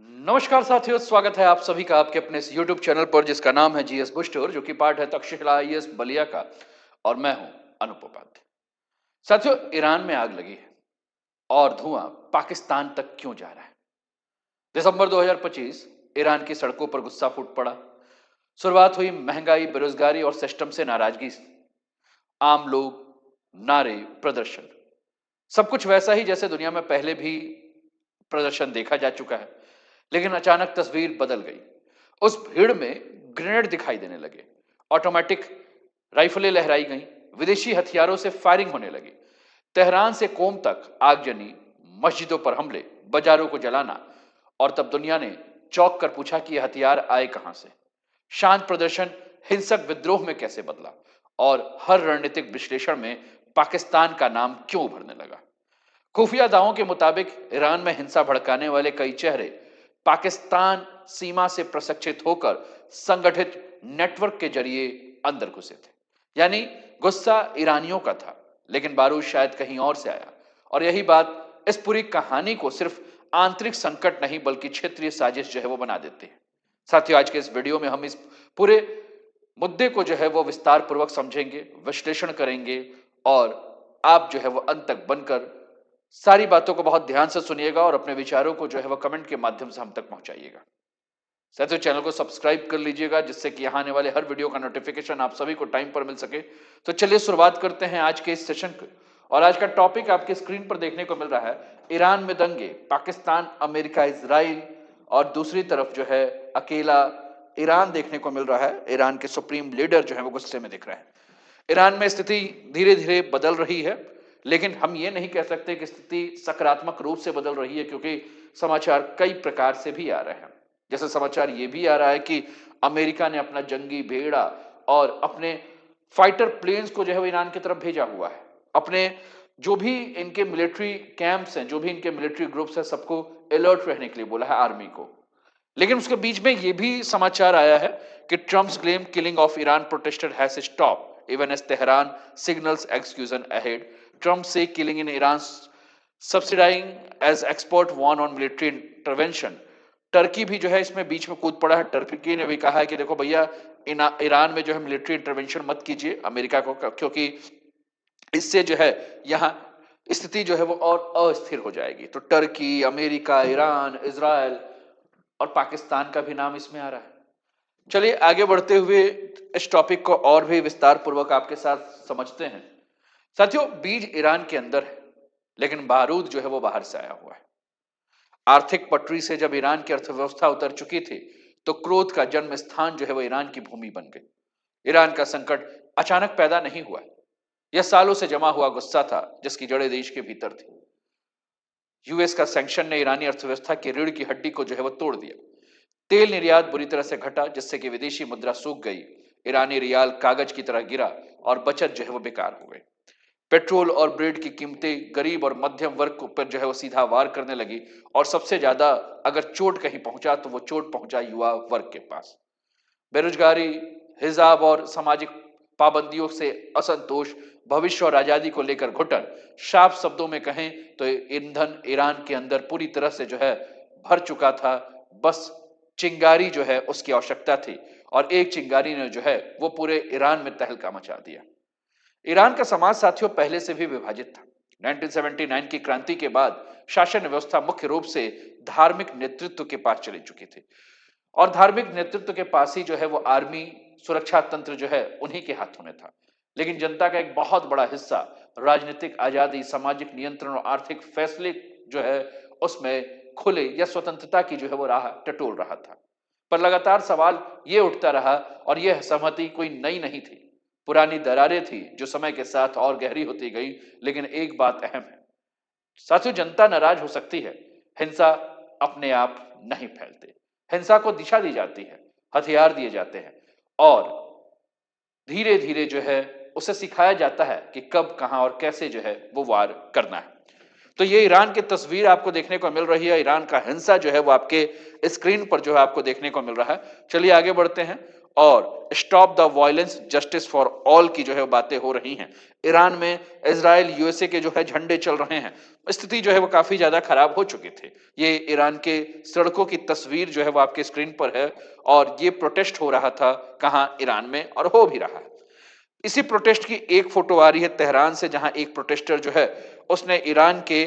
नमस्कार साथियों, स्वागत है आप सभी का आपके अपने इस YouTube चैनल पर जिसका नाम है जीएस बुस्टर, जो कि पार्ट है तक्षशिला आईएएस बलिया का। और मैं हूं अनूप उपाध्याय। साथियों, ईरान में आग लगी है और धुआं पाकिस्तान तक क्यों जा रहा है? दिसंबर 2025 ईरान की सड़कों पर गुस्सा फूट पड़ा। शुरुआत हुई महंगाई, बेरोजगारी और सिस्टम से नाराजगी से। आम लोग, नारे, प्रदर्शन, सब कुछ वैसा ही जैसे दुनिया में पहले भी प्रदर्शन देखा जा चुका है। लेकिन अचानक तस्वीर बदल गई। उस भीड़ में ग्रेनेड दिखाई देने लगे, ऑटोमेटिक राइफलें लहराई गईं, विदेशी हथियारों से फायरिंग होने लगी। तेहरान से कोम तक आगजनी, मस्जिदों पर हमले, बाजारों को जलाना। और तब दुनिया ने चौंक कर पूछा कि ये हथियार आए कहां से? शांत प्रदर्शन हिंसक विद्रोह में कैसे बदला? और हर रणनीतिक विश्लेषण में पाकिस्तान का नाम क्यों उभरने लगा? खुफिया दावों के मुताबिक ईरान में हिंसा भड़काने वाले कई चेहरे पाकिस्तान सीमा से प्रशिक्षित होकर संगठित नेटवर्क के जरिए अंदर घुसे थे। यानी गुस्सा ईरानियों का था, लेकिन बारूद शायद कहीं और से आया। और यही बात इस पूरी कहानी को सिर्फ आंतरिक संकट नहीं बल्कि क्षेत्रीय साजिश जो है वो बना देते हैं। साथियों, आज के इस वीडियो में हम इस पूरे मुद्दे को जो है वो विस्तार पूर्वक समझेंगे, विश्लेषण करेंगे। और आप जो है वो अंत तक बनकर सारी बातों को बहुत ध्यान से सुनिएगा और अपने विचारों को जो है वो कमेंट के माध्यम से हम तक पहुंचाइएगा। साथियों, चैनल को सब्सक्राइब कर लीजिएगा जिससे कि यहाँ आने वाले हर वीडियो का नोटिफिकेशन आप सभी को टाइम पर मिल सके। तो चलिए शुरुआत करते हैं आज के इस सेशन की। और आज का टॉपिक आपके स्क्रीन पर देखने को मिल रहा है, ईरान में दंगे, पाकिस्तान, अमेरिका, इजराइल और दूसरी तरफ जो है अकेला ईरान देखने को मिल रहा है। ईरान के सुप्रीम लीडर जो है वो गुस्से में दिख रहे हैं। ईरान में स्थिति धीरे धीरे बदल रही है, लेकिन हम ये नहीं कह सकते कि स्थिति सकारात्मक रूप से बदल रही है, क्योंकि समाचार कई प्रकार से भी आ रहे हैं। जैसे समाचार ये भी आ रहा है कि अमेरिका ने अपना जंगी भेड़ा और अपने फाइटर प्लेन्स को जो है वो ईरान की तरफ भेजा हुआ है। अपने जो भी इनके मिलिट्री कैंप्स हैं, जो भी इनके मिलिट्री ग्रुप्स हैं, सबको अलर्ट रहने के लिए बोला है, आर्मी को। लेकिन उसके बीच में ये भी समाचार आया है कि Trump's claim killing of Iran protester has stop even as Tehran signals execution ahead. Trump से killing in Iran subsiding as expert warn on military intervention. Turkey भी जो है इसमें बीच में कूद पड़ा है। टर्की ने भी कहा है कि देखो भैया, ईरान में जो है मिलिट्री इंटरवेंशन मत कीजिए अमेरिका को, क्योंकि इससे जो है यहाँ स्थिति जो है वो और अस्थिर हो जाएगी। तो टर्की, अमेरिका, ईरान, इजराइल और पाकिस्तान का भी नाम इसमें आ रहा है। चलिए आगे बढ़ते हुए इस टॉपिक को और भी विस्तार पूर्वक आपके साथ समझते हैं। साथियों, बीज ईरान के अंदर है, लेकिन बारूद जो है वो बाहर से आया हुआ है। आर्थिक पटरी से जब ईरान की अर्थव्यवस्था उतर चुकी थी, तो क्रोध का जन्म स्थान जो है वो ईरान की भूमि बन गई। ईरान का संकट अचानक पैदा नहीं हुआ। यह सालों से जमा हुआ गुस्सा था जिसकी जड़ें देश के भीतर थी। यूएस का सैंक्शन ने ईरानी अर्थव्यवस्था की रीढ़ की हड्डी को जो है वो तोड़ दिया। तेल निर्यात बुरी तरह से घटा, जिससे कि विदेशी मुद्रा सूख गई। ईरानी रियाल कागज की तरह गिरा और बचत जो है वो बेकार हो गई। पेट्रोल और ब्रेड की कीमतें गरीब और मध्यम वर्ग पर जो है वो सीधा वार करने लगी। और सबसे ज्यादा अगर चोट कहीं पहुंचा तो वो चोट पहुंचा युवा वर्ग के पास। बेरोजगारी, हिजाब और सामाजिक पाबंदियों से असंतोष, भविष्य और आजादी को लेकर घुटन। साफ शब्दों में कहें तो ईंधन ईरान के अंदर पूरी तरह से जो है भर चुका था। बस चिंगारी जो है उसकी आवश्यकता थी, और एक चिंगारी ने जो है वो पूरे ईरान में तहलका मचा दिया। ईरान का समाज साथियों पहले से भी विभाजित था। 1979 की क्रांति के बाद शासन व्यवस्था मुख्य रूप से धार्मिक नेतृत्व के पास चली चुकी थी। और धार्मिक नेतृत्व के पास ही जो है वो आर्मी, सुरक्षा तंत्र जो है उन्हीं के हाथों में था। लेकिन जनता का एक बहुत बड़ा हिस्सा राजनीतिक आजादी, सामाजिक नियंत्रण और आर्थिक फैसले जो है उसमें खुले या स्वतंत्रता की जो है वो राह टटोल रहा था। पर लगातार सवाल ये उठता रहा, और यह सहमति कोई नई नहीं थी। पुरानी दरारें थी जो समय के साथ और गहरी होती गई। लेकिन एक बात अहम है साथियों, जनता नाराज हो सकती है, हिंसा अपने आप नहीं फैलती। हिंसा को दिशा दी जाती है, हथियार दिए जाते हैं, और धीरे धीरे जो है उसे सिखाया जाता है कि कब, कहां और कैसे जो है वो वार करना है। तो ये ईरान की तस्वीर आपको देखने को मिल रही है। ईरान का हिंसा जो है वो आपके स्क्रीन पर जो है आपको देखने को मिल रहा है। चलिए आगे बढ़ते हैं और stop the violence justice for all की जो है बातें हो रही हैं। ईरान में इजराइल यूएसए के जो है झंडे चल रहे हैं। स्थिति जो है वो काफी ज्यादा खराब हो चुकी थी। ये ईरान के सड़कों की तस्वीर जो है वो आपके स्क्रीन पर है और ये प्रोटेस्ट हो रहा था कहां, ईरान में, और हो भी रहा है। इसी प्रोटेस्ट की एक फोटो आ रही है तेहरान से, जहां एक प्रोटेस्टर जो है उसने ईरान के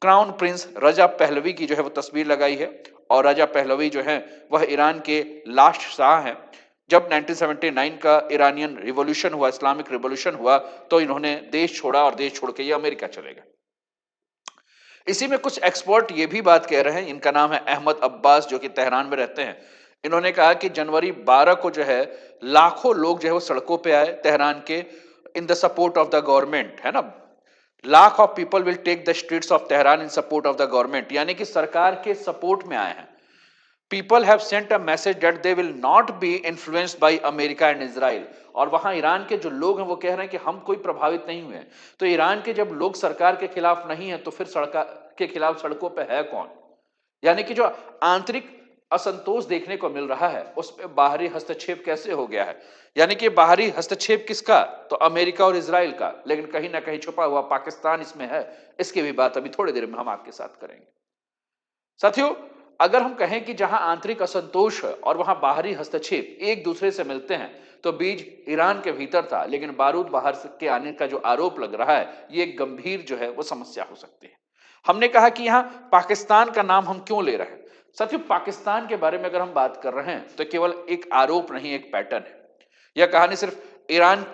क्राउन प्रिंस रजा पहलवी की जो है वो तस्वीर लगाई है। और रजा पहलवी जो है वह ईरान के लास्ट शाह हैं। जब 1979 का ईरानियन रिवॉल्यूशन हुआ, इस्लामिक रिवॉल्यूशन हुआ, तो इन्होंने देश छोड़ा और देश छोड़ के ये अमेरिका चले गए। इसी में कुछ एक्सपर्ट ये भी बात कह रहे हैं, इनका नाम है अहमद अब्बास, जो कि तेहरान में रहते हैं। इन्होंने कहा कि जनवरी 12 को जो है लाखों लोग जो है वो सड़कों पे आए तेहरान के, in the support of the government, है ना। Lakh of people will take the streets of Tehran in support of the government, यानी कि सरकार के सपोर्ट में आए हैं। People have sent a message that they will not be influenced by America and Israel. और वहां ईरान के जो लोग हैं वो कह रहे हैं कि हम कोई प्रभावित नहीं हुए। तो ईरान के जब लोग सरकार के खिलाफ नहीं है, तो फिर सरकार के खिलाफ सड़कों पर है कौन? यानी कि जो आंतरिक असंतोष देखने को मिल रहा है, उसमें बाहरी हस्तक्षेप कैसे हो गया है। यानी कि बाहरी हस्तक्षेप किसका? तो अमेरिका और इजराइल का, लेकिन कहीं ना कहीं छुपा हुआ पाकिस्तान इसमें है। इसकी भी बात अभी थोड़ी देर में हम आपके साथ करेंगे। साथियों, अगर हम कहें कि जहां आंतरिक असंतोष है और वहां बाहरी हस्तक्षेप एक दूसरे से मिलते हैं, तो बीज ईरान के भीतर था, लेकिन बारूद बाहर के आने का जो आरोप लग रहा है, ये एक गंभीर जो है वो समस्या हो सकती है। हमने कहा कि यहां पाकिस्तान का नाम हम क्यों ले रहे हैं। साथियों, पाकिस्तान के बारे में अगर हम बात कर रहे हैं, तो केवल एक आरोप नहीं, एक पैटर्न है। यह कहानी सिर्फ ईरान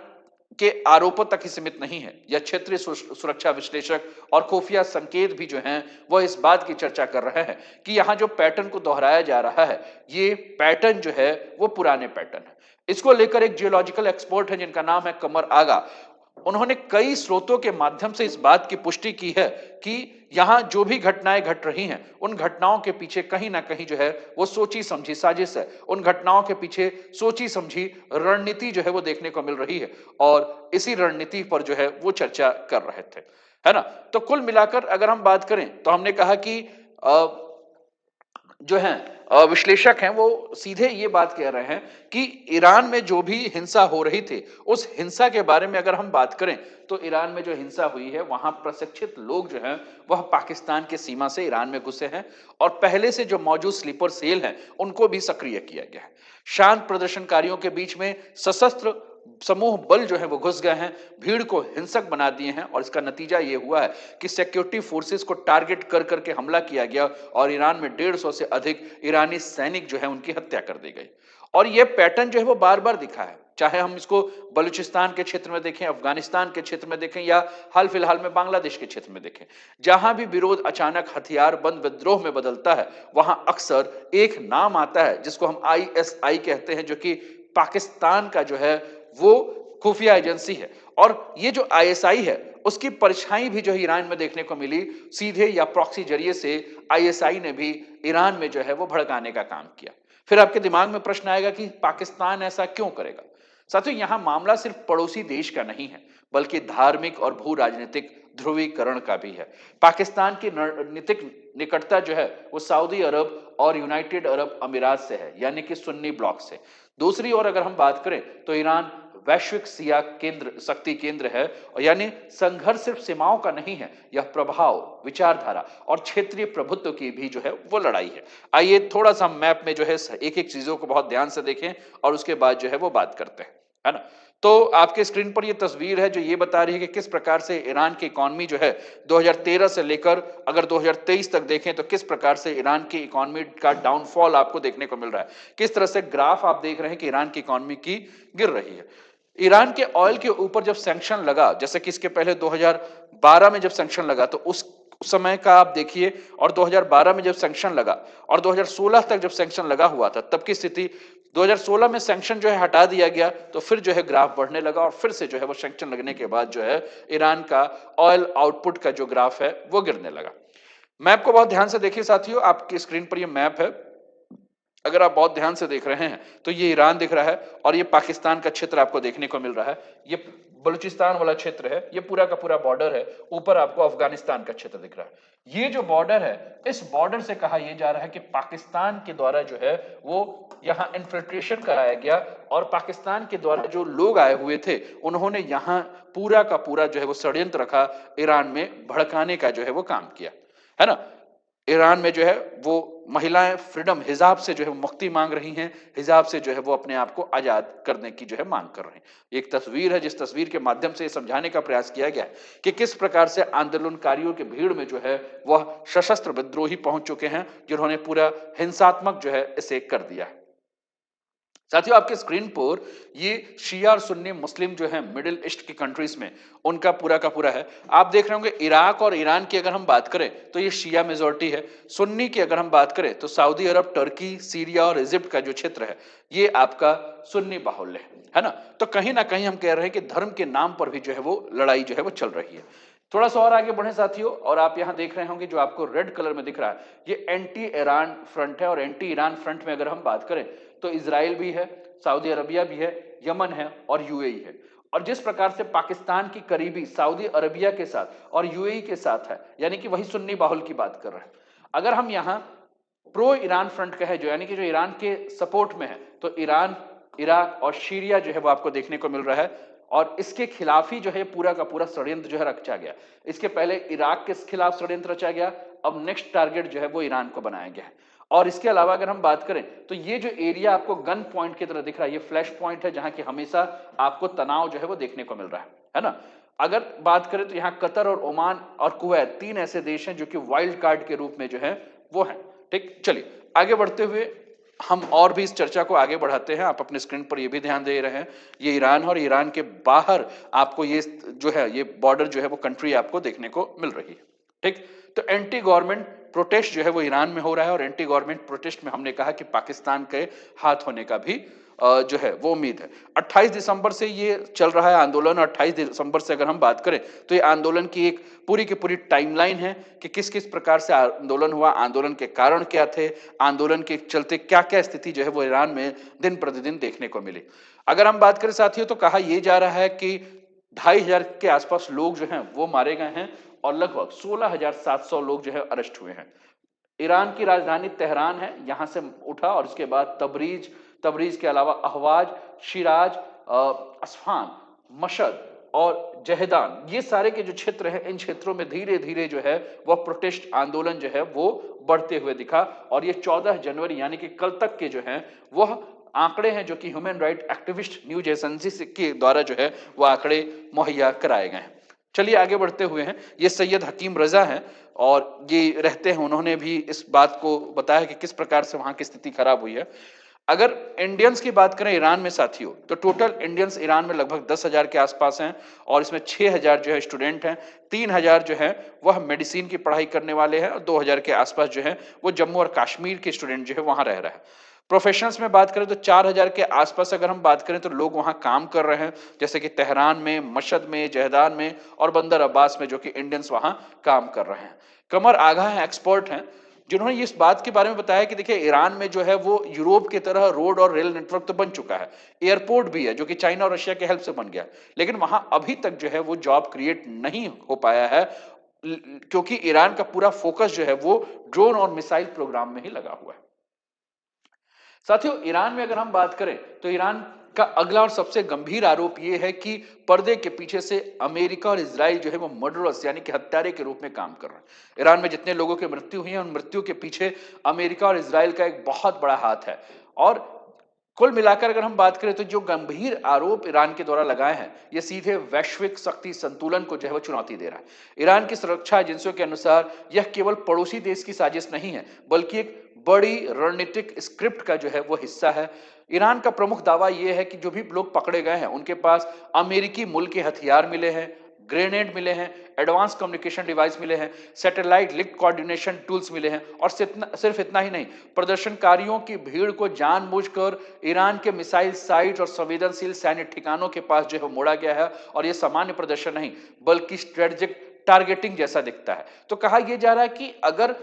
के आरोपों तक ही सीमित नहीं है। यह क्षेत्रीय सुरक्षा विश्लेषक और खुफिया संकेत भी जो हैं वह इस बात की चर्चा कर रहे हैं कि यहां जो पैटर्न को दोहराया जा रहा है, ये पैटर्न जो है वो पुराने पैटर्न है। इसको लेकर एक जियोलॉजिकल एक्सपर्ट है जिनका नाम है कमर आगा। उन्होंने कई स्रोतों के माध्यम से इस बात की पुष्टि की है कि यहां जो भी घटनाएं घट रही हैं, उन घटनाओं के पीछे कहीं ना कहीं जो है वो सोची समझी साजिश है। उन घटनाओं के पीछे सोची समझी रणनीति जो है वो देखने को मिल रही है, और इसी रणनीति पर जो है वो चर्चा कर रहे थे, है ना। तो कुल मिलाकर अगर हम बात करें, तो हमने कहा कि जो हैं विश्लेषक हैं वो सीधे ये बात कह रहे हैं कि ईरान में जो भी हिंसा हो रही थी, उस हिंसा के बारे में अगर हम बात करें, तो ईरान में जो हिंसा हुई है, वहां प्रशिक्षित लोग जो हैं वह पाकिस्तान के सीमा से ईरान में घुसे हैं, और पहले से जो मौजूद स्लीपर सेल हैं उनको भी सक्रिय किया गया है। शांत प्रदर्शनकारियों के बीच में सशस्त्र समूह बल जो है वो घुस गए हैं, भीड़ को हिंसक बना दिए हैं, और इसका नतीजा ये हुआ है कि सिक्योरिटी फोर्सेस को टारगेट कर करके हमला किया गया, और ईरान में 150 से अधिक ईरानी सैनिक जो है उनकी हत्या कर दी गई। और ये पैटर्न जो है वो बार बार दिखा है, चाहे हम इसको बलूचिस्तान के क्षेत्र में देखें, अफगानिस्तान के क्षेत्र में देखें, या हाल फिलहाल में बांग्लादेश के क्षेत्र में देखें। जहां भी विरोध अचानक हथियार बंद विद्रोह में बदलता है, वहां अक्सर एक नाम आता है जिसको हम आईएसआई कहते हैं, जो कि पाकिस्तान का जो है वो खुफिया एजेंसी है। और ये जो आईएसआई है, उसकी परछाई भी जो ईरान में देखने को मिली, सीधे या प्रॉक्सी जरिए से आईएसआई ने भी ईरान में जो है वो भड़काने का काम किया। फिर आपके दिमाग में प्रश्न आएगा कि पाकिस्तान ऐसा क्यों करेगा। साथियों, यहां मामला सिर्फ पड़ोसी देश का नहीं है, बल्कि धार्मिक और भू राजनीतिक ध्रुवीकरण का भी है। पाकिस्तान की रणनीतिक निकटता जो है वो सऊदी अरब और यूनाइटेड अरब अमीरात से है, यानी कि सुन्नी ब्लॉक से। दूसरी ओर अगर हम बात करें, तो ईरान वैश्विक सिया केंद्र, शक्ति केंद्र है, और यानी संघर्ष सिर्फ सीमाओं का नहीं है, यह प्रभाव, विचारधारा और क्षेत्रीय प्रभुत्व की भी जो है वो लड़ाई है। आइए थोड़ा सा मैप में जो है एक एक चीजों को बहुत ध्यान से देखें, और उसके बाद जो है वो बात करते हैं, है ना। तो आपके स्क्रीन पर ये तस्वीर है जो ये बता रही है कि किस प्रकार से ईरान की इकोनॉमी जो है 2013 से लेकर अगर 2023 तक देखें, तो किस प्रकार से ईरान की इकोनॉमी का डाउनफॉल आपको देखने को मिल रहा है। किस तरह से ग्राफ आप देख रहे हैं कि ईरान की इकोनॉमी की गिर रही है। ईरान के ऑयल के ऊपर जब सैंक्शन लगा, जैसे कि इसके पहले 2012 में जब सैंक्शन लगा, तो उस समय का आप देखिए, और 2012 में जब सैंक्शन लगा और 2016 तक जब सैंक्शन लगा हुआ था, तब की स्थिति, 2016 में सैंक्शन जो है हटा दिया गया, तो फिर जो है ग्राफ बढ़ने लगा, और फिर से जो है वो सैंक्शन लगने के बाद जो है ईरान का ऑयल आउटपुट का जो ग्राफ है वो गिरने लगा। मैप को बहुत ध्यान से देखिए साथियों, आपकी स्क्रीन पर ये मैप है। अगर आप बहुत ध्यान से देख रहे हैं, तो ये ईरान दिख रहा है, और ये पाकिस्तान का क्षेत्र आपको देखने को मिल रहा है। ये बलूचिस्तान वाला क्षेत्र है, ये पूरा का पूरा बॉर्डर है। ऊपर आपको अफगानिस्तान का क्षेत्र दिख रहा है। ये जो बॉर्डर है, इस बॉर्डर से कहा यह जा रहा है कि पाकिस्तान के द्वारा जो है वो यहां इन्फिल्ट्रेशन कराया गया और पाकिस्तान के द्वारा जो लोग आए हुए थे उन्होंने यहां पूरा का पूरा जो है वो षड्यंत्र रखा, ईरान में भड़काने का जो है वो काम किया, है ना। ईरान में जो है वो महिलाएं फ्रीडम हिजाब से जो है मुक्ति मांग रही हैं, हिजाब से जो है वो अपने आप को आजाद करने की जो है मांग कर रही हैं। एक तस्वीर है जिस तस्वीर के माध्यम से समझाने का प्रयास किया गया है कि किस प्रकार से आंदोलनकारियों की भीड़ में जो है वह सशस्त्र विद्रोही पहुंच चुके हैं, जिन्होंने पूरा हिंसात्मक जो है इसे कर दिया है। साथियों, आपके स्क्रीन पर ये शिया और सुन्नी मुस्लिम जो है मिडिल ईस्ट की कंट्रीज में उनका पूरा का पूरा है। आप देख रहे होंगे इराक और ईरान की अगर हम बात करें तो ये शिया मेजोरिटी है। सुन्नी की अगर हम बात करें तो सऊदी अरब, टर्की, सीरिया और इजिप्ट का जो क्षेत्र है ये आपका सुन्नी बाहुल्य है ना। तो कहीं ना कहीं हम कह रहे हैं कि धर्म के नाम पर भी जो है वो लड़ाई जो है वो चल रही है। थोड़ा सा और आगे बढ़े साथियों, और आप यहां देख रहे होंगे जो आपको रेड कलर में दिख रहा है ये एंटी ईरान फ्रंट है। और एंटी ईरान फ्रंट में अगर हम बात करें तो इजराइल भी है, सऊदी अरबिया भी है, यमन है और यूएई है। और जिस प्रकार से पाकिस्तान की करीबी सऊदी अरबिया के साथ और यूएई के साथ है, यानी कि वही सुन्नी बाहुल की बात कर रहे हैं। अगर हम यहां प्रो ईरान फ्रंट का है जो यानी कि जो ईरान के सपोर्ट में है, तो ईरान, इराक और सीरिया जो है वो आपको देखने को मिल रहा है। और इसके खिलाफ ही जो है पूरा का पूरा षड्यंत्र जो है रचा गया। इसके पहले इराक के खिलाफ षड्यंत्र रचा गया, अब नेक्स्ट टारगेट जो है वो ईरान को बनाया गया है। और इसके अलावा अगर हम बात करें तो ये जो एरिया आपको गन पॉइंट की तरह दिख रहा है, ये फ्लैश पॉइंट है जहां की हमेशा आपको तनाव जो है वो देखने को मिल रहा है ना। अगर बात करें तो यहाँ कतर और ओमान और कुवैत 3 ऐसे देश हैं जो कि वाइल्ड कार्ड के रूप में जो है वो है। ठीक, चलिए आगे बढ़ते हुए हम और भी इस चर्चा को आगे बढ़ाते हैं। आप अपने स्क्रीन पर ये भी ध्यान दे रहे हैं, ये ईरान और ईरान के बाहर आपको ये जो है ये बॉर्डर जो है वो कंट्री आपको देखने को मिल रही है। ठीक, तो एंटी गवर्नमेंट प्रोटेस्ट जो है वो ईरान में हो रहा है और एंटी गवर्नमेंट प्रोटेस्ट में हमने कहा कि पाकिस्तान के हाथ होने का भी जो है वो उम्मीद है। 28 दिसंबर से ये चल रहा है आंदोलन। 28 दिसंबर से अगर हम बात करें तो ये आंदोलन की एक पूरी की पूरी टाइमलाइन है कि किस किस प्रकार से आंदोलन हुआ, आंदोलन के कारण क्या थे, आंदोलन के चलते क्या क्या स्थिति जो है वो ईरान में दिन प्रतिदिन देखने को मिली। अगर हम बात करें साथियों तो कहा यह जा रहा है कि 2500 के आसपास लोग जो हैं वो मारे गए हैं और लगभग 16,700 लोग जो है अरेस्ट हुए हैं। ईरान की राजधानी तेहरान है, यहां से उठा और उसके बाद तबरीज, तबरीज के अलावा अहवाज, शिराज, अस्फान, मशद और जहेदान, ये सारे के जो क्षेत्र हैं इन क्षेत्रों में धीरे धीरे जो है वह प्रोटेस्ट आंदोलन जो है वो बढ़ते हुए दिखा। और ये 14 जनवरी यानी कि कल तक के जो हैं वह आंकड़े हैं जो कि human right activist news agency के द्वारा जो है वह आंकड़े मुहैया कराए गए हैं। चलिए आगे बढ़ते हुए हैं, ये सैयद हकीम रजा हैं और ये रहते हैं, उन्होंने भी इस बात को बताया कि किस प्रकार से वहां की स्थिति खराब हुई है। अगर इंडियंस की बात करें ईरान में साथियों तो टोटल इंडियंस ईरान में लगभग 10,000 के आसपास हैं और इसमें 6,000 जो है स्टूडेंट हैं, 3,000 जो है वह मेडिसिन की पढ़ाई करने वाले हैं और 2,000 के आसपास जो है वो जम्मू और कश्मीर के स्टूडेंट जो है वहां रह रहा है। प्रोफेशनल्स में बात करें तो 4,000 के आसपास अगर हम बात करें तो लोग वहां काम कर रहे हैं, जैसे कि तेहरान में, मशद में, जहदान में और बंदर अब्बास में, जो कि इंडियंस वहां काम कर रहे हैं। कमर आगा है, एक्सपर्ट हैं, जिन्होंने इस बात के बारे में बताया कि देखिए ईरान में जो है वो यूरोप की तरह रोड और रेल नेटवर्क तो बन चुका है, एयरपोर्ट भी है जो कि चाइना और रशिया के हेल्प से बन गया, लेकिन वहां अभी तक जो है वो जॉब क्रिएट नहीं हो पाया है क्योंकि ईरान का पूरा फोकस जो है वो ड्रोन और मिसाइल प्रोग्राम में ही लगा हुआ है। साथियों, ईरान में अगर हम बात करें तो ईरान का अगला और सबसे गंभीर आरोप यह है कि पर्दे के पीछे से अमेरिका और इजराइल जो है वो मर्डरर्स यानी कि हत्यारे के रूप में काम कर रहे हैं। ईरान में जितने लोगों की मृत्यु हुई है उन मृत्यु के पीछे अमेरिका और इजराइल का एक बहुत बड़ा हाथ है। और कुल मिलाकर अगर हम बात करें तो जो गंभीर आरोप ईरान के द्वारा लगाए हैं ये सीधे वैश्विक शक्ति संतुलन को जो है वो चुनौती दे रहा है। ईरान की सुरक्षा एजेंसियों के अनुसार यह केवल पड़ोसी देश की साजिश नहीं है बल्कि एक बड़ी रणनीतिक स्क्रिप्ट का जो है वो हिस्सा है। ईरान का प्रमुख दावा यह है कि जो भी लोग पकड़े गए हैं उनके पास अमेरिकी मूल के हथियार मिले हैं, ग्रेनेड मिले हैं, एडवांस कम्युनिकेशन डिवाइस मिले हैं, सैटेलाइट लिंक कोऑर्डिनेशन टूल्स मिले हैं और सिर्फ इतना ही नहीं, प्रदर्शनकारियों की भीड़ को जानबूझकर ईरान के मिसाइल साइट और संवेदनशील सैन्य ठिकानों के पास जो है मोड़ा गया है और यह सामान्य प्रदर्शन नहीं बल्कि स्ट्रेटेजिक टारगेटिंग जैसा दिखता है। तो कहा यह जा रहा है कि अगर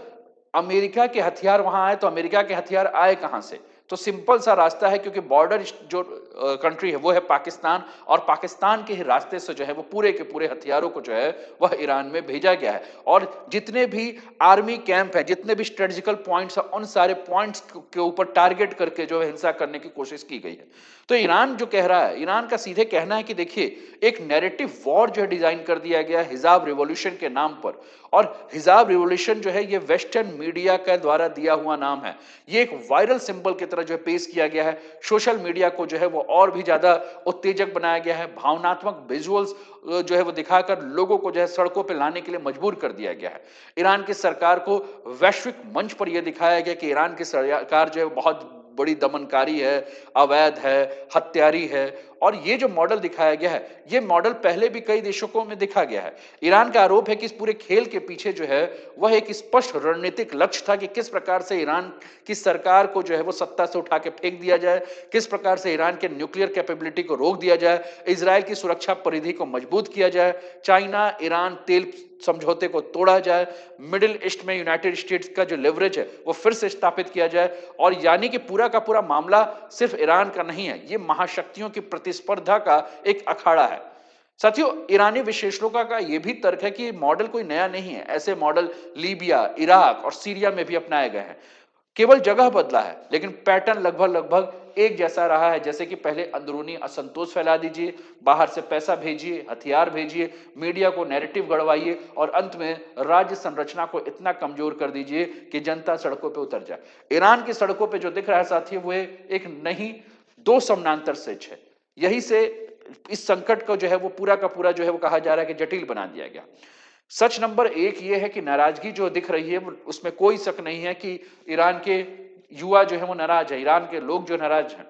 अमेरिका के हथियार वहां आए तो अमेरिका के हथियार आए कहां से? तो सिंपल सा रास्ता है, क्योंकि बॉर्डर जो कंट्री है वो है पाकिस्तान, और पाकिस्तान के ही रास्ते से जो है वो पूरे के पूरे हथियारों को जो है वह ईरान में भेजा गया है। और जितने भी आर्मी कैंप हैं, जितने भी स्ट्रेटेजिकल पॉइंट्स हैं, उन सारे पॉइंट्स के ऊपर टारगेट करके जो है हिंसा करने की कोशिश की गई है। तो ईरान जो कह रहा है, ईरान का सीधे कहना है कि देखिए एक नैरेटिव वॉर जो है डिजाइन कर दिया गया हिजाब रिवॉल्यूशन के नाम पर। और हिजाब रिवॉल्यूशन जो है ये वेस्टर्न मीडिया के द्वारा दिया हुआ नाम है। ये एक वायरल सिंबल की तरह जो है पेश किया गया है। सोशल मीडिया को जो है वो और भी ज्यादा उत्तेजक बनाया गया है। भावनात्मक विजुअल्स जो है वो दिखाकर लोगों को जो है सड़कों पर लाने के लिए मजबूर कर दिया गया है। ईरान की सरकार को वैश्विक मंच पर यह दिखाया गया कि ईरान की सरकार जो है बहुत बड़ी दमनकारी है, अवैध है, हत्यारी है। और ये जो मॉडल दिखाया गया है, ये मॉडल पहले भी कई देशों में देखा गया है। ईरान का आरोप है कि इस पूरे खेल के पीछे जो है वह एक स्पष्ट रणनीतिक लक्ष्य था कि किस प्रकार से ईरान की सरकार को जो है वो सत्ता से उठा के फेंक दिया जाए, किस प्रकार से ईरान के न्यूक्लियर कैपेबिलिटी को रोक दिया जाए, इजराइल की सुरक्षा परिधि को मजबूत किया जाए, चाइना ईरान तेल समझौते को तोड़ा जाए, मिडिल ईस्ट में यूनाइटेड स्टेट्स का जो लेवरेज है वो फिर से स्थापित किया जाए। और यानी कि पूरा का पूरा मामला सिर्फ ईरान का नहीं है, ये महाशक्तियों की प्रतिस्पर्धा का एक अखाड़ा है। साथियों, ईरानी विश्लेषकों का यह भी तर्क है कि मॉडल कोई नया नहीं है। ऐसे मॉडल लीबिया, इराक और सीरिया में भी अपनाए गए हैं। केवल जगह बदला है, लेकिन पैटर्न लगभग लगभग एक जैसा रहा है। जैसे कि पहले अंदरूनी असंतोष फैला दीजिए, बाहर से पैसा भेजिए, हथियार भेजिए, मीडिया को नैरेटिव गढ़वाइए और अंत में राज्य संरचना को इतना कमजोर कर दीजिए कि जनता सड़कों पर उतर जाए। ईरान की सड़कों पर जो दिख रहा है साथियों, वो एक नहीं दो समानांतर सेच है। यही से इस संकट को जो है वो पूरा का पूरा जो है वो कहा जा रहा है कि जटिल बना दिया गया। सच नंबर एक ये है कि नाराजगी जो दिख रही है उसमें कोई शक नहीं है कि ईरान के युवा जो है वो नाराज है, ईरान के लोग जो नाराज हैं।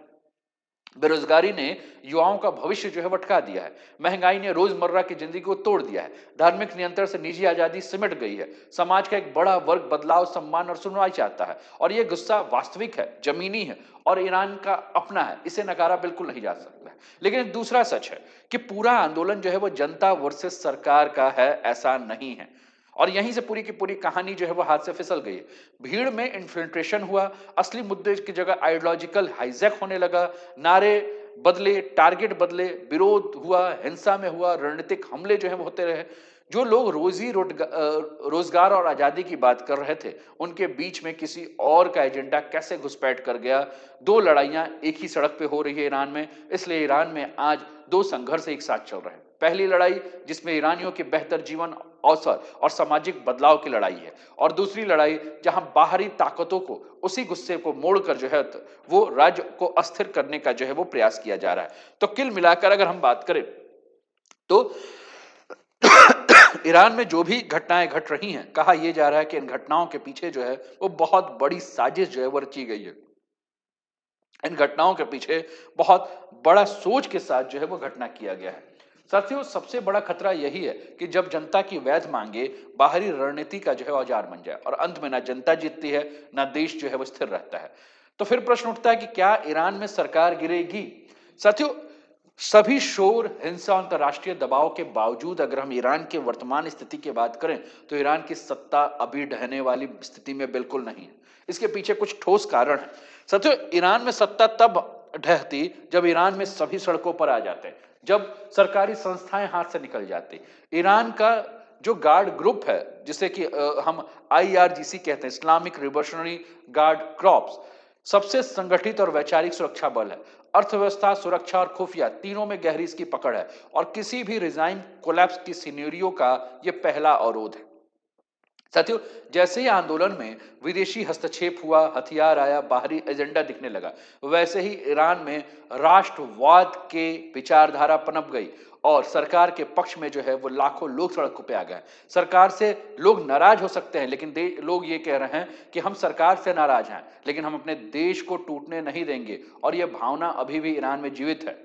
बेरोजगारी ने युवाओं का भविष्य जो है भटका दिया है। महंगाई ने रोजमर्रा की जिंदगी को तोड़ दिया है। धार्मिक नियंत्रण से निजी आजादी सिमट गई है। समाज का एक बड़ा वर्ग बदलाव, सम्मान और सुनवाई चाहता है। और यह गुस्सा वास्तविक है, जमीनी है और ईरान का अपना है। इसे नकारा बिल्कुल नहीं जा सकता। लेकिन एक दूसरा सच है कि पूरा आंदोलन जो है वो जनता वर्सेस सरकार का है, ऐसा नहीं है। और यहीं से पूरी की पूरी कहानी जो है वो हाथ से फिसल गई है। भीड़ में इन्फिल्ट्रेशन हुआ, असली मुद्दे की जगह आइडियोलॉजिकल हाईजैक होने लगा, नारे बदले, टारगेट बदले, विरोध हुआ, हिंसा में हुआ, रणनीतिक हमले जो है वो होते रहे। जो लोग रोजगार और आजादी की बात कर रहे थे, उनके बीच में किसी और का एजेंडा कैसे घुसपैठ कर गया। दो लड़ाइयां एक ही सड़क पे हो रही है ईरान में, इसलिए ईरान में आज दो संघर्ष एक साथ चल रहे हैं। पहली लड़ाई जिसमें ईरानियों के बेहतर जीवन अवसर और सामाजिक बदलाव की लड़ाई है, और दूसरी लड़ाई जहां बाहरी ताकतों को उसी गुस्से को मोड़कर जो है वो राज्य को अस्थिर करने का जो है वो प्रयास किया जा रहा है। तो कुल मिलाकर अगर हम बात करें तो ईरान में जो भी घटनाएं घट रही हैं, कहा यह जा रहा है कि इन घटनाओं के पीछे जो है वो बहुत बड़ी साजिश जो है वो रची गई है। इन घटनाओं के पीछे बहुत बड़ा सोच के साथ जो है वो घटना किया गया है। साथियों, सबसे बड़ा खतरा यही है कि जब जनता की वैध मांगे बाहरी रणनीति का जो है औजार बन जाए और अंत में ना जनता जीतती है, ना देश जो है वो स्थिर रहता है। तो फिर प्रश्न उठता है कि क्या ईरान में सरकार गिरेगी? साथियों, सभी शोर, हिंसा, अंतरराष्ट्रीय दबाव के बावजूद अगर हम ईरान के वर्तमान स्थिति की बात करें तो ईरान की सत्ता अभी ढहने वाली स्थिति में बिल्कुल नहीं है। इसके पीछे कुछ ठोस कारण है। साथियों, ईरान में सत्ता तब ढहती जब ईरान में सभी सड़कों पर आ जाते, जब सरकारी संस्थाएं हाथ से निकल जाती। ईरान का जो गार्ड ग्रुप है, जिसे कि हम IRGC कहते हैं, इस्लामिक रिवोल्यूशनरी गार्ड क्रॉप्स, सबसे संगठित और वैचारिक सुरक्षा बल है। अर्थव्यवस्था, सुरक्षा और खुफिया तीनों में गहरी इसकी पकड़ है और किसी भी रिजाइन कोलैप्स की सिनेरियो का यह पहला अवरोध है। साथियों, जैसे ही आंदोलन में विदेशी हस्तक्षेप हुआ, हथियार आया, बाहरी एजेंडा दिखने लगा, वैसे ही ईरान में राष्ट्रवाद के विचारधारा पनप गई और सरकार के पक्ष में जो है वो लाखों लोग सड़कों पे आ गए। सरकार से लोग नाराज हो सकते हैं, लेकिन लोग ये कह रहे हैं कि हम सरकार से नाराज हैं, लेकिन हम अपने देश को टूटने नहीं देंगे। और यह भावना अभी भी ईरान में जीवित है।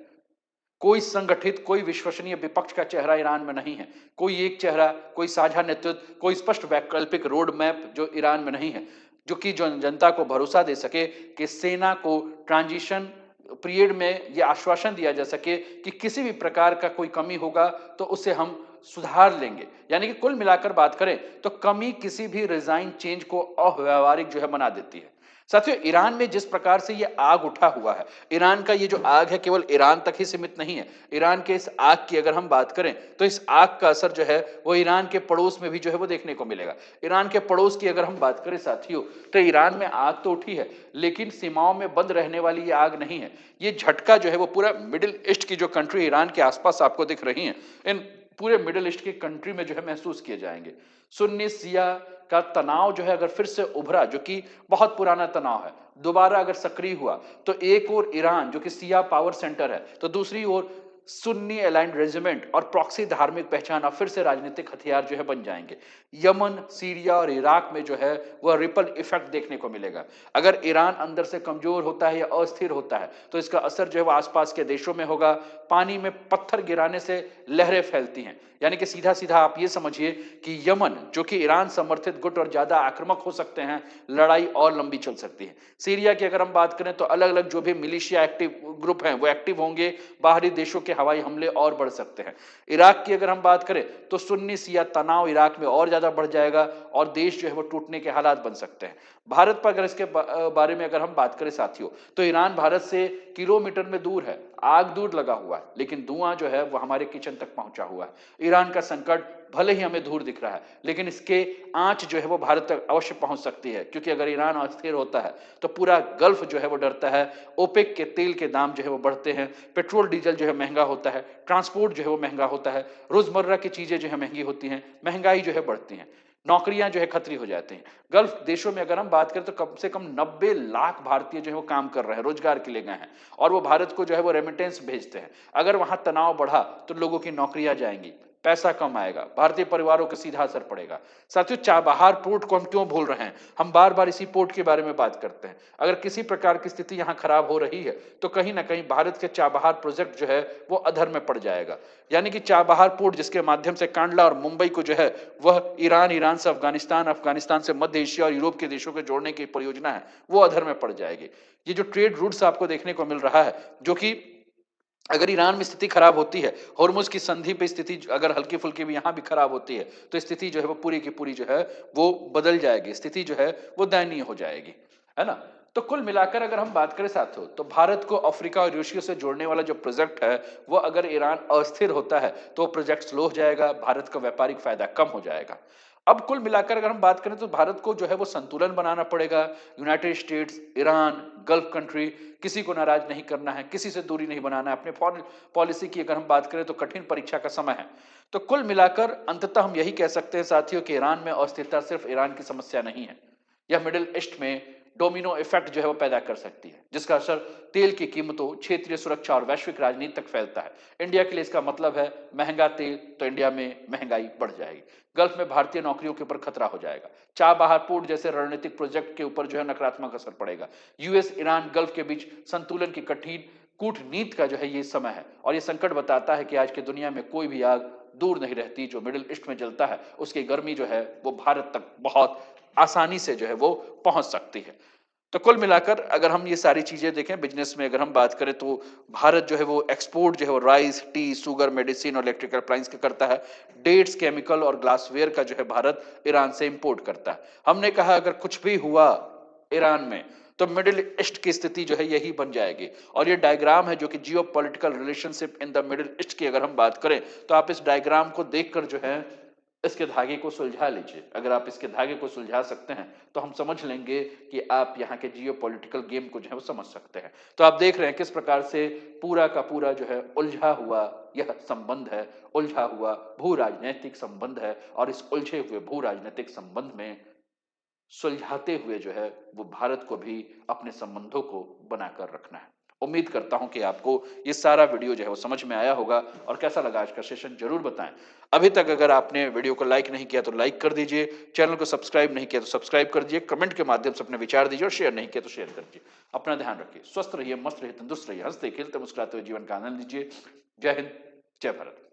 कोई संगठित, कोई विश्वसनीय विपक्ष का चेहरा ईरान में नहीं है। कोई एक चेहरा, कोई साझा नेतृत्व, कोई स्पष्ट वैकल्पिक रोड मैप जो ईरान में नहीं है, जो कि जनता को भरोसा दे सके कि सेना को ट्रांजिशन पीरियड में यह आश्वासन दिया जा सके कि किसी भी प्रकार का कोई कमी होगा तो उसे हम सुधार लेंगे। यानी कि कुल मिलाकर बात करें तो कमी किसी भी रिजाइन चेंज को अव्यावहारिक जो है बना देती है। साथियों, ईरान में जिस प्रकार से ये आग उठा हुआ है, ईरान का ये जो आग है केवल ईरान तक ही सीमित नहीं है। ईरान के इस आग की अगर हम बात करें तो इस आग का असर जो है वो ईरान के पड़ोस में भी जो है वो देखने को मिलेगा। ईरान के पड़ोस की अगर हम बात करें साथियों, तो ईरान में आग तो उठी है, लेकिन सीमाओं में बंद रहने वाली ये आग नहीं है। ये झटका जो है वो पूरा मिडिल ईस्ट की जो कंट्री ईरान के आसपास आपको दिख रही हैं, इन पूरे मिडिल ईस्ट की कंट्री में जो है महसूस किए जाएंगे। सुन्नी शिया का तनाव जो है अगर फिर से उभरा, जो कि बहुत पुराना तनाव है, दोबारा अगर सक्रिय हुआ, तो एक ओर ईरान जो कि शिया पावर सेंटर है, तो दूसरी ओर सुन्नी अलाइंड रेजिमेंट और प्रॉक्सी धार्मिक पहचान अब फिर से राजनीतिक हथियार जो है बन जाएंगे। यमन, सीरिया और इराक में जो है वह रिपल इफेक्ट देखने को मिलेगा। अगर ईरान अंदर से कमजोर होता है या अस्थिर होता है, तो इसका असर जो है वो आसपास के देशों में होगा। पानी में पत्थर गिराने से लहरें फैलती हैं, यानी कि सीधा सीधा आप ये समझिए कि यमन जो कि ईरान समर्थित गुट और ज्यादा आक्रामक हो सकते हैं, लड़ाई और लंबी चल सकती है। सीरिया की अगर हम बात करें तो अलग अलग जो भी मिलिशिया एक्टिव ग्रुप हैं वो एक्टिव होंगे, बाहरी देशों के हवाई हमले और बढ़ सकते हैं। इराक की अगर हम बात करें तो सुन्नी शिया तनाव इराक में और ज्यादा बढ़ जाएगा और देश जो है वो टूटने के हालात बन सकते हैं। भारत पर अगर इसके बारे में अगर हम बात करें साथियों, तो ईरान भारत से किलोमीटर में दूर है, आग दूर लगा हुआ है, लेकिन धुआं जो है वो हमारे किचन तक पहुंचा हुआ है। ईरान का संकट भले ही हमें दूर दिख रहा है, लेकिन इसके आंच जो है वो भारत तक अवश्य पहुंच सकती है, क्योंकि अगर ईरान अस्थिर होता है तो पूरा गल्फ जो है वो डरता है। ओपेक के तेल के दाम जो है वो बढ़ते हैं, पेट्रोल डीजल जो है महंगा होता है, ट्रांसपोर्ट जो है वो महंगा होता है, रोजमर्रा की चीजें जो है महंगी होती हैं, महंगाई जो है बढ़ती है, नौकरियां जो है खतरी हो जाती हैं। गल्फ देशों में अगर हम बात करें तो कम से कम 90 लाख भारतीय जो है वो काम कर रहे हैं, रोजगार के लिए गए हैं, और वो भारत को जो है वो रेमिटेंस भेजते हैं। अगर वहां तनाव बढ़ा तो लोगों की नौकरियां जाएंगी, पैसा कम आएगा, भारतीय परिवारों को सीधा असर पड़ेगा। साथियों, चाबहार पोर्ट को हम क्यों भूल रहे हैं? हम बार बार इसी पोर्ट के बारे में बात करते हैं। अगर किसी प्रकार की स्थिति यहां खराब हो रही है तो कहीं ना कहीं भारत के चाबहार प्रोजेक्ट जो है वो अधर में पड़ जाएगा। यानी कि चाबहार पोर्ट जिसके माध्यम से कांडला और मुंबई को जो है वह ईरान, ईरान से अफगानिस्तान, अफगानिस्तान से मध्य एशिया और यूरोप के देशों को जोड़ने की परियोजना है, वो अधर में पड़ जाएगी। ये जो ट्रेड रूट्स आपको देखने को मिल रहा है, जो कि अगर ईरान में स्थिति खराब होती है, होर्मुज की संधि पे स्थिति अगर हल्की फुल्की भी यहां भी खराब होती है, तो स्थिति जो है वो पूरी की पूरी जो है वो बदल जाएगी, स्थिति जो है वो दयनीय हो जाएगी, है ना? तो कुल मिलाकर अगर हम बात करें साथियों, तो भारत को अफ्रीका और यूरोशिया से जोड़ने वाला जो प्रोजेक्ट है, वो अगर ईरान अस्थिर होता है तो प्रोजेक्ट स्लो हो जाएगा, भारत का व्यापारिक फायदा कम हो जाएगा। अब कुल मिलाकर अगर हम बात करें तो भारत को जो है वो संतुलन बनाना पड़ेगा। United states, Iran, gulf country, किसी को नाराज नहीं करना है, किसी से दूरी नहीं बनाना है। अपने फॉरेन पॉलिसी की अगर हम बात करें तो कठिन परीक्षा का समय है। तो कुल मिलाकर अंततः हम यही कह सकते हैं साथियों कि ईरान में अस्थिरता सिर्फ ईरान की समस्या नहीं है, यह मिडिल ईस्ट में डोमिनो इफेक्ट जो है वो पैदा कर सकती है, जिसका असर तेल की कीमतों, क्षेत्रीय सुरक्षा और वैश्विक राजनीति तक फैलता है। इंडिया के लिए इसका मतलब है महंगा तेल, तो इंडिया में महंगाई बढ़ जाएगी। गल्फ में भारतीय नौकरियों के ऊपर खतरा हो जाएगा। चाबहार पोर्ट जैसे रणनीतिक प्रोजेक्ट के ऊपर जो है नकारात्मक असर पड़ेगा। यूएस, ईरान, गल्फ के बीच संतुलन की कठिन कूटनीति का जो है ये समय है, और ये संकट बताता है कि आज की दुनिया में कोई भी आग दूर नहीं रहती। जो मिडिल ईस्ट में जलता है उसकी गर्मी जो है वो भारत तक बहुत आसानी से जो है वो पहुंच सकती है। तो कुल मिलाकर अगर हम ये सारी चीजें देखें, बिजनेस में अगर हम बात करें तो भारत जो है वो एक्सपोर्ट जो है वो राइस, टी, शुगर, मेडिसिन और इलेक्ट्रिकल अप्लायंस का करता है। डेट्स, केमिकल और ग्लासवेयर का जो है भारत ईरान से इंपोर्ट करता है। हमने कहा अगर कुछ भी हुआ ईरान में तो मिडिल ईस्ट की स्थिति जो है यही बन जाएगी। और ये डायग्राम है जो कि जियो political relationship in the middle east की अगर हम बात करें तो आप इस डायग्राम को देखकर जो है इसके धागे को सुलझा लीजिए। अगर आप इसके धागे को सुलझा सकते हैं तो हम समझ लेंगे कि आप यहाँ के जियो पॉलिटिकल गेम को जो है वो समझ सकते हैं। तो आप देख रहे हैं किस प्रकार से पूरा का पूरा जो है उलझा हुआ यह संबंध है, उलझा हुआ भू राजनीतिक संबंध है, और इस उलझे हुए भू राजनीतिक संबंध में सुलझाते हुए जो है वो भारत को भी अपने संबंधों को बनाकर रखना है। उम्मीद करता हूं कि आपको ये सारा वीडियो जो है वो समझ में आया होगा, और कैसा लगा आज का सेशन जरूर बताएं। अभी तक अगर आपने वीडियो को लाइक नहीं किया तो लाइक कर दीजिए, चैनल को सब्सक्राइब नहीं किया तो सब्सक्राइब कर दीजिए, कमेंट के माध्यम से अपने विचार दीजिए, और शेयर नहीं किया तो शेयर कर दीजिए। अपना ध्यान रखिए, स्वस्थ रहिए, मस्त रहिए, तंदुरुस्त रहिए, हंसते खेलते मुस्कुराते हुए जीवन का आनंद लीजिए। जय हिंद, जय भारत।